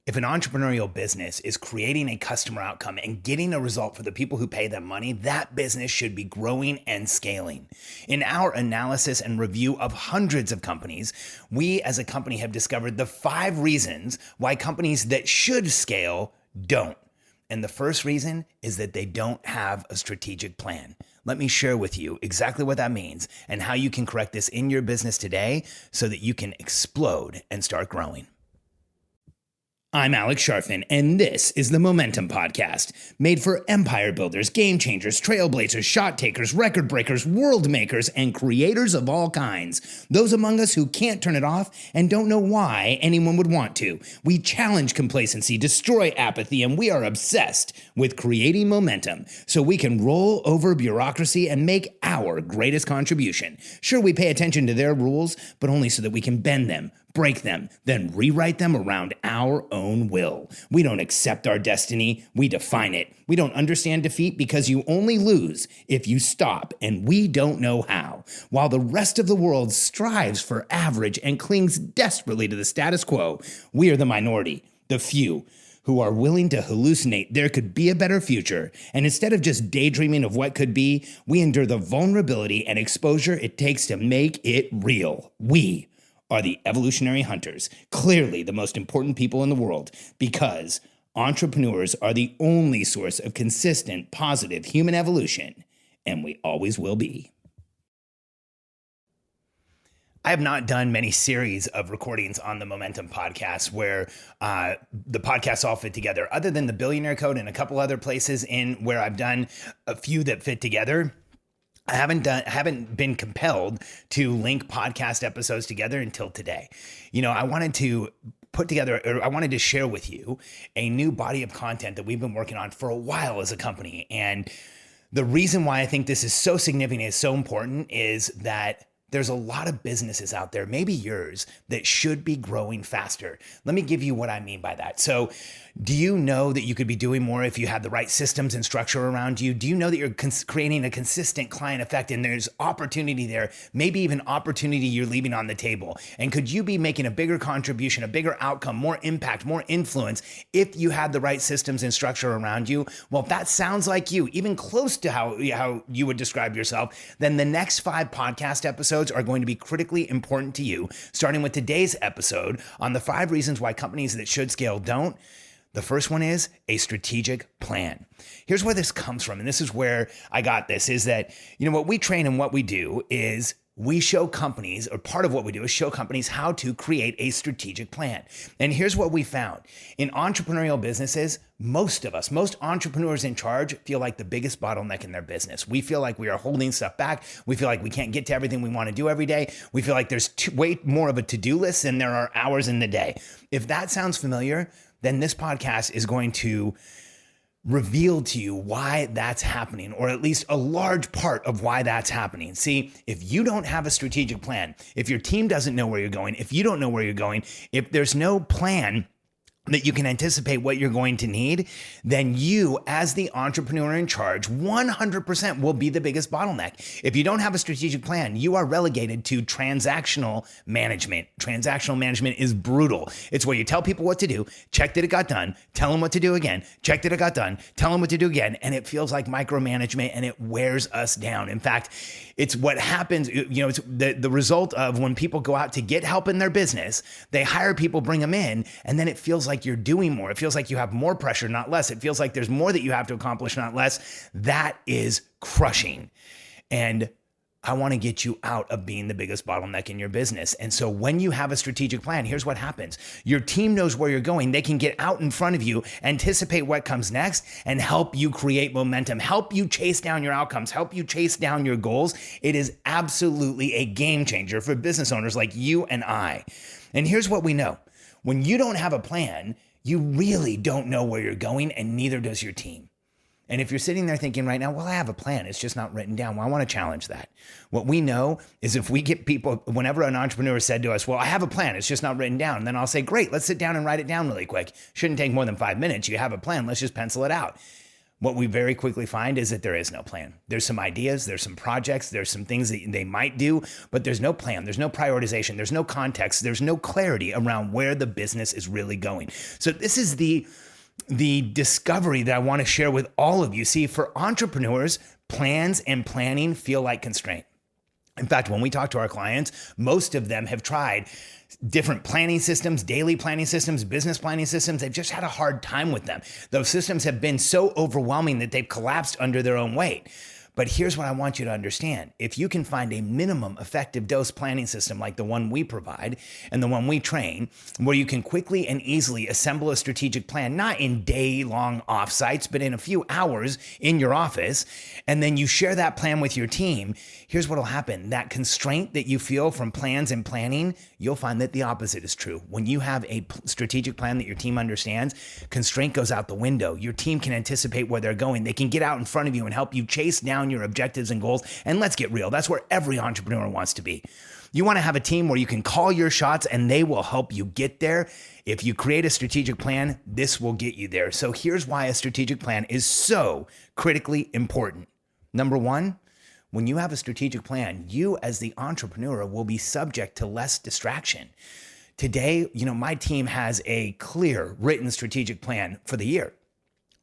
If an entrepreneurial business is creating a customer outcome and getting a result for the people who pay them money, that business should be growing and scaling. In our analysis and review of hundreds of companies, we as a company have discovered the 5 reasons why companies that should scale don't. And the first reason is that they don't have a strategic plan. Let me share with you exactly what that means and how you can correct this in your business today so that you can explode and start growing. I'm Alex Sharfin, and this is the Momentum Podcast, made for empire builders, game changers, trailblazers, shot takers, record breakers, world makers, and creators of all kinds. Those among us who can't turn it off and don't know why anyone would want to. We challenge complacency, destroy apathy, and we are obsessed with creating momentum so we can roll over bureaucracy and make our greatest contribution. Sure, we pay attention to their rules, but only so that we can bend them, break them, then rewrite them around our own will. We don't accept our destiny, we define it. We don't understand defeat because you only lose if you stop, and we don't know how. While the rest of the world strives for average and clings desperately to the status quo, we are the minority, the few, who are willing to hallucinate there could be a better future. And instead of just daydreaming of what could be, we endure the vulnerability and exposure it takes to make it real. We are the evolutionary hunters, clearly the most important people in the world, because entrepreneurs are the only source of consistent, positive human evolution, and we always will be. I have not done many series of recordings on the Momentum Podcast where the podcasts all fit together, other than the Billionaire Code and a couple other places in where I've done a few that fit together. I haven't been compelled to link podcast episodes together until today. I wanted to share with you a new body of content that we've been working on for a while as a company. And the reason why I think this is so significant, is so important, is that there's a lot of businesses out there, maybe yours, that should be growing faster. Let me give you what I mean by that. So, do you know that you could be doing more if you had the right systems and structure around you? Do you know that you're creating a consistent client effect and there's opportunity there, maybe even opportunity you're leaving on the table? And could you be making a bigger contribution, a bigger outcome, more impact, more influence if you had the right systems and structure around you? Well, if that sounds like you, even close to how you would describe yourself, then the next 5 podcast episodes are going to be critically important to you, starting with today's episode on the 5 reasons why companies that should scale don't. The first one is a strategic plan. Here's where this comes from, and this is where I got this, is that, what we train and what we do is we show companies, or part of what we do is show companies how to create a strategic plan. And here's what we found. In entrepreneurial businesses, most entrepreneurs in charge feel like the biggest bottleneck in their business. We feel like we are holding stuff back. We feel like we can't get to everything we want to do every day. We feel like there's way more of a to-do list than there are hours in the day. If that sounds familiar, then this podcast is going to reveal to you why that's happening, or at least a large part of why that's happening. See, if you don't have a strategic plan, if your team doesn't know where you're going, if you don't know where you're going, if there's no plan that you can anticipate what you're going to need, then you, as the entrepreneur in charge, 100% will be the biggest bottleneck. If you don't have a strategic plan, you are relegated to transactional management. Transactional management is brutal. It's where you tell people what to do, check that it got done, tell them what to do again, check that it got done, tell them what to do again, and it feels like micromanagement, and it wears us down. In fact, it's what happens, it's the result of when people go out to get help in their business, they hire people, bring them in, and then it feels like you're doing more. It feels like you have more pressure, not less. It feels like there's more that you have to accomplish, not less. That is crushing. And I want to get you out of being the biggest bottleneck in your business. And so when you have a strategic plan, here's what happens. Your team knows where you're going. They can get out in front of you, anticipate what comes next, and help you create momentum, help you chase down your outcomes, help you chase down your goals. It is absolutely a game changer for business owners like you and I. And here's what we know. When you don't have a plan, you really don't know where you're going, and neither does your team. And if you're sitting there thinking right now, well, I have a plan, it's just not written down. Well, I want to challenge that. What we know is if we get people, whenever an entrepreneur said to us, well, I have a plan, it's just not written down. And then I'll say, great, let's sit down and write it down really quick. Shouldn't take more than 5 minutes. You have a plan, let's just pencil it out. what we very quickly find is that there is no plan. There's some ideas, there's some projects, there's some things that they might do, but there's no plan, there's no prioritization, there's no context, there's no clarity around where the business is really going. So this is the discovery that I want to share with all of you. See, for entrepreneurs, plans and planning feel like constraint. In fact, when we talk to our clients, most of them have tried different planning systems, daily planning systems, business planning systems. They've just had a hard time with them. Those systems have been so overwhelming that they've collapsed under their own weight. But here's what I want you to understand. If you can find a minimum effective dose planning system like the one we provide and the one we train, where you can quickly and easily assemble a strategic plan, not in day-long offsites, but in a few hours in your office, and then you share that plan with your team, here's what will happen. That constraint that you feel from plans and planning, you'll find that the opposite is true. When you have a strategic plan that your team understands, constraint goes out the window. Your team can anticipate where they're going. They can get out in front of you and help you chase down your objectives and goals. And let's get real. That's where every entrepreneur wants to be. You want to have a team where you can call your shots and they will help you get there. If you create a strategic plan, this will get you there. So here's why a strategic plan is so critically important. Number one, when you have a strategic plan, you as the entrepreneur will be subject to less distraction. Today, my team has a clear written strategic plan for the year.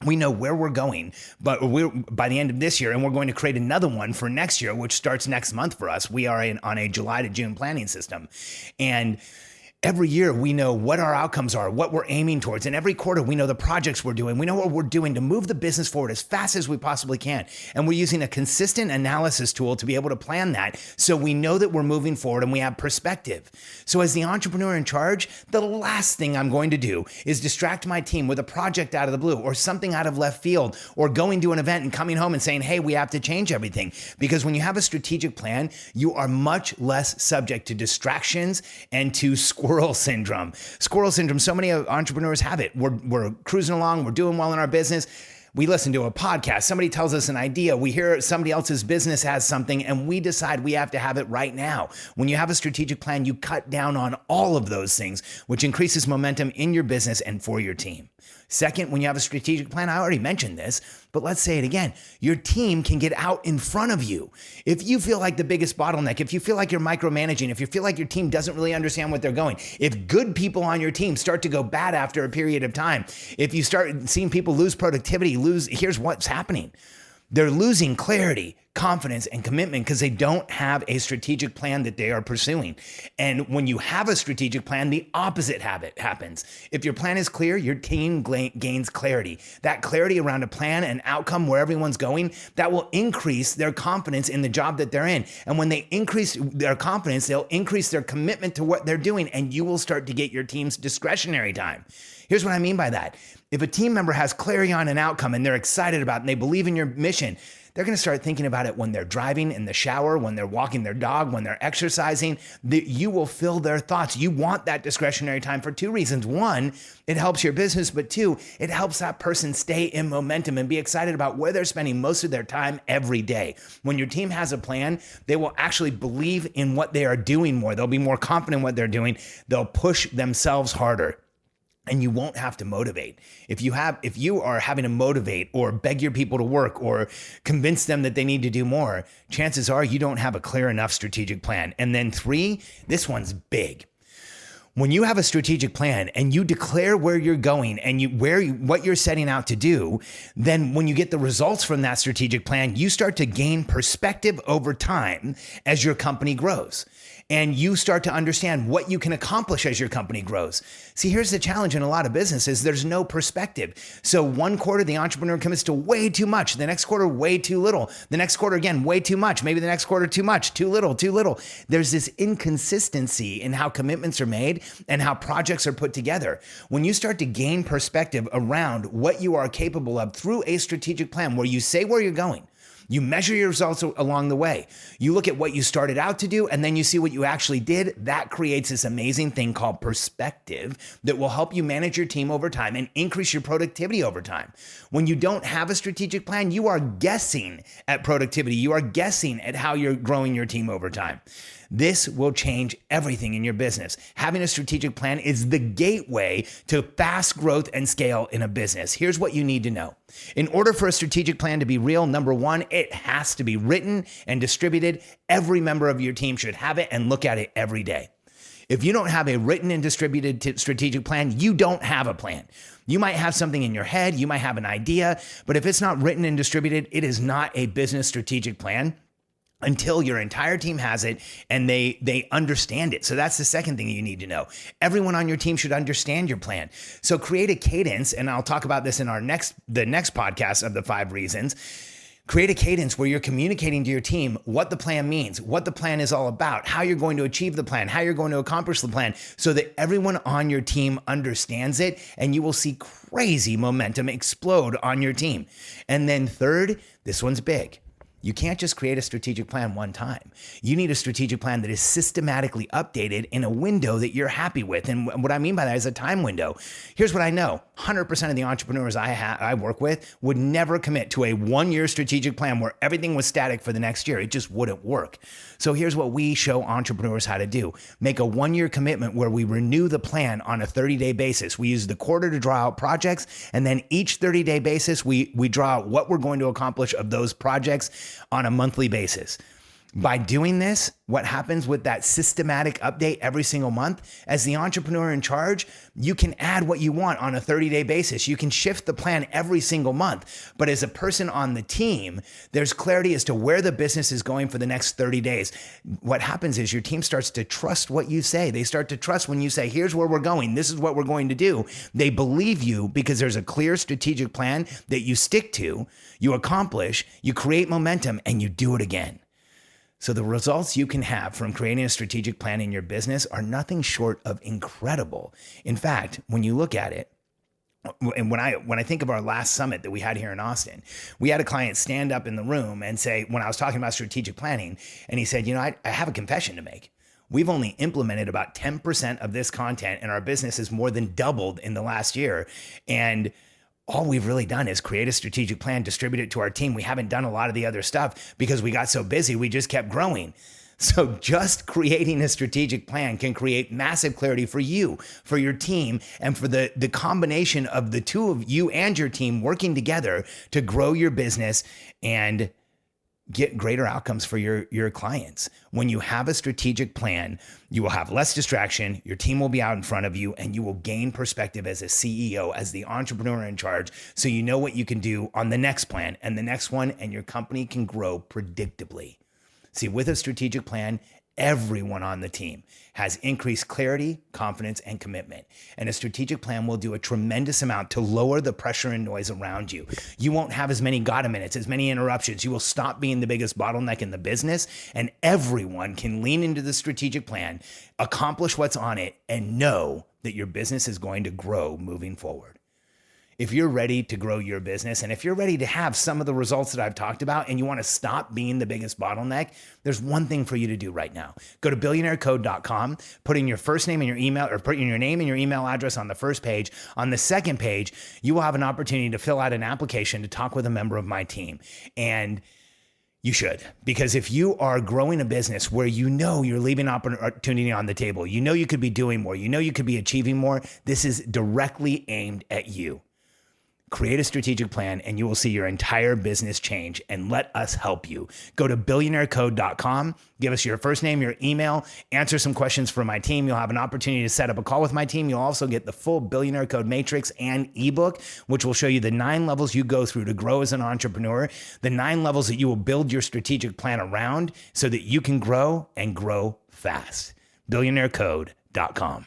We know where we're going, but we're by the end of this year, and we're going to create another one for next year, which starts next month for us. We are on a July to June planning system. And every year we know what our outcomes are, what we're aiming towards. And every quarter we know the projects we're doing. We know what we're doing to move the business forward as fast as we possibly can. And we're using a consistent analysis tool to be able to plan that so we know that we're moving forward and we have perspective. So as the entrepreneur in charge, the last thing I'm going to do is distract my team with a project out of the blue or something out of left field or going to an event and coming home and saying, hey, we have to change everything. Because when you have a strategic plan, you are much less subject to distractions and to squirrel syndrome. Squirrel syndrome, so many entrepreneurs have it. We're cruising along, we're doing well in our business. We listen to a podcast, somebody tells us an idea, we hear somebody else's business has something, and we decide we have to have it right now. When you have a strategic plan, you cut down on all of those things, which increases momentum in your business and for your team. Second, when you have a strategic plan, I already mentioned this, but let's say it again. Your team can get out in front of you. If you feel like the biggest bottleneck, if you feel like you're micromanaging, if you feel like your team doesn't really understand what they're going, if good people on your team start to go bad after a period of time, if you start seeing people lose productivity, here's what's happening. They're losing clarity, confidence, and commitment because they don't have a strategic plan that they are pursuing. And when you have a strategic plan, the opposite happens. If your plan is clear, your team gains clarity. That clarity around a plan and outcome where everyone's going, that will increase their confidence in the job that they're in. And when they increase their confidence, they'll increase their commitment to what they're doing, and you will start to get your team's discretionary time. Here's what I mean by that. If a team member has clarity on an outcome and they're excited about it and they believe in your mission, they're going to start thinking about it when they're driving, in the shower, when they're walking their dog, when they're exercising. You will fill their thoughts. You want that discretionary time for two reasons. One, it helps your business, but two, it helps that person stay in momentum and be excited about where they're spending most of their time every day. When your team has a plan, they will actually believe in what they are doing more. They'll be more confident in what they're doing. They'll push themselves harder. And you won't have to motivate. If you are having to motivate or beg your people to work or convince them that they need to do more, chances are you don't have a clear enough strategic plan. And then three, this one's big. When you have a strategic plan and you declare where you're going and what you're setting out to do, then when you get the results from that strategic plan, you start to gain perspective over time as your company grows. And you start to understand what you can accomplish as your company grows. See, here's the challenge in a lot of businesses. There's no perspective. So one quarter, the entrepreneur commits to way too much. The next quarter, way too little. The next quarter, again, way too much. Maybe the next quarter, too much, too little, too little. There's this inconsistency in how commitments are made and how projects are put together. When you start to gain perspective around what you are capable of through a strategic plan where you say where you're going, you measure your results along the way. You look at what you started out to do, and then you see what you actually did. That creates this amazing thing called perspective that will help you manage your team over time and increase your productivity over time. When you don't have a strategic plan, you are guessing at productivity. You are guessing at how you're growing your team over time. This will change everything in your business. Having a strategic plan is the gateway to fast growth and scale in a business. Here's what you need to know. In order for a strategic plan to be real, number one, it has to be written and distributed. Every member of your team should have it and look at it every day. If you don't have a written and distributed strategic plan, you don't have a plan. You might have something in your head, you might have an idea, but if it's not written and distributed, it is not a business strategic plan until your entire team has it and they understand it. So that's the second thing you need to know. Everyone on your team should understand your plan. So create a cadence, and I'll talk about this in the next podcast of the 5 reasons. Create a cadence where you're communicating to your team what the plan means, what the plan is all about, how you're going to achieve the plan, how you're going to accomplish the plan, so that everyone on your team understands it, and you will see crazy momentum explode on your team. And then third, this one's big. You can't just create a strategic plan one time. You need a strategic plan that is systematically updated in a window that you're happy with. And what I mean by that is a time window. Here's what I know. 100% of the entrepreneurs I work with would never commit to a 1-year strategic plan where everything was static for the next year. It just wouldn't work. So here's what we show entrepreneurs how to do. Make a 1-year commitment where we renew the plan on a 30-day basis. We use the quarter to draw out projects, and then each 30-day basis, we draw out what we're going to accomplish of those projects on a monthly basis. By doing this, what happens with that systematic update every single month, as the entrepreneur in charge, you can add what you want on a 30-day basis. You can shift the plan every single month. But as a person on the team, there's clarity as to where the business is going for the next 30 days. What happens is your team starts to trust what you say. They start to trust when you say, here's where we're going. This is what we're going to do. They believe you because there's a clear strategic plan that you stick to, you accomplish, you create momentum, and you do it again. So the results you can have from creating a strategic plan in your business are nothing short of incredible. In fact, when you look at it, and when I think of our last summit that we had here in Austin, we had a client stand up in the room and say, when I was talking about strategic planning, and he said, I have a confession to make. We've only implemented about 10% of this content, and our business has more than doubled in the last year. And all we've really done is create a strategic plan, distribute it to our team. We haven't done a lot of the other stuff because we got so busy, we just kept growing. So just creating a strategic plan can create massive clarity for you, for your team, and for the combination of the two of you and your team working together to grow your business and get greater outcomes for your clients. When you have a strategic plan, you will have less distraction, your team will be out in front of you, and you will gain perspective as a CEO, as the entrepreneur in charge, so you know what you can do on the next plan and the next one, and your company can grow predictably. See, with a strategic plan, everyone on the team has increased clarity, confidence, and commitment. And a strategic plan will do a tremendous amount to lower the pressure and noise around you. You won't have as many gotta minutes, as many interruptions. You will stop being the biggest bottleneck in the business, and everyone can lean into the strategic plan, accomplish what's on it, and know that your business is going to grow moving forward. If you're ready to grow your business, and if you're ready to have some of the results that I've talked about, and you want to stop being the biggest bottleneck, there's one thing for you to do right now. Go to billionairecode.com, put in your first name and your email, or put in your name and your email address on the first page. On the second page, you will have an opportunity to fill out an application to talk with a member of my team. And you should, because if you are growing a business where you know you're leaving opportunity on the table, you know you could be doing more, you know you could be achieving more, this is directly aimed at you. Create a strategic plan and you will see your entire business change, and let us help you. Go to billionairecode.com, give us your first name, your email, answer some questions for my team. You'll have an opportunity to set up a call with my team. You'll also get the full Billionaire Code Matrix and ebook, which will show you the 9 levels you go through to grow as an entrepreneur, the 9 levels that you will build your strategic plan around so that you can grow and grow fast. billionairecode.com.